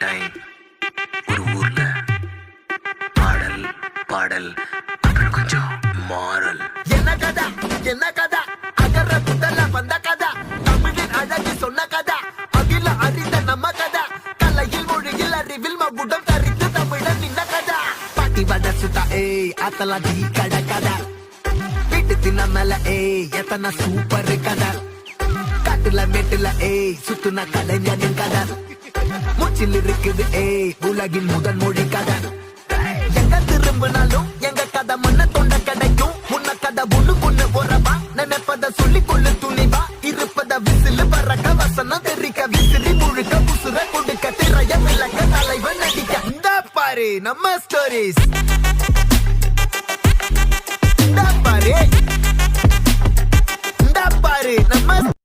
Time ஒரு ஊர்ல பாடல் பாடல் அப்புறம் கொஞ்சம் மாறல். என்ன கதா என்ன கதா அகர புதல வந்த கதா தமிழின் அழகு சொன்ன கதா அகில அறிந்த நம்ம கதா கலையில் மொழியில் அறிவில் மகுடம் தரித்து தமிழன் நின்ன கதா பாட்டி வட சுத்தா ஏய் அத்தலா டீ கட கதா வீட்டு தின்ன மேல ஏய் எத்தனை சூப்பர் கதா காட்டுல மேட்டுல ஏய் சுத்துன கலைஞனின் கதா மூச்சில் இருக்குது ஏய் உலகின் முதல் மொழி கதா எங்க திரும்பினாலும் எங்க கதை மண்ண தொண்ட கிடைக்கும் முன்ன கதை ஒண்ணு உறவா நினைப்பத சொல்லி கொள்ளு துணிவா இருப்பத விசிலு பறக்க வசனம் தெரிக்க விசிறி முழுக்க புசுர கொடுக்க திரைய விளக்க தலைவன் நடிக்க இந்த பாரு நம்ம ஸ்டோரிஸ் இந்த பாரு நம்ம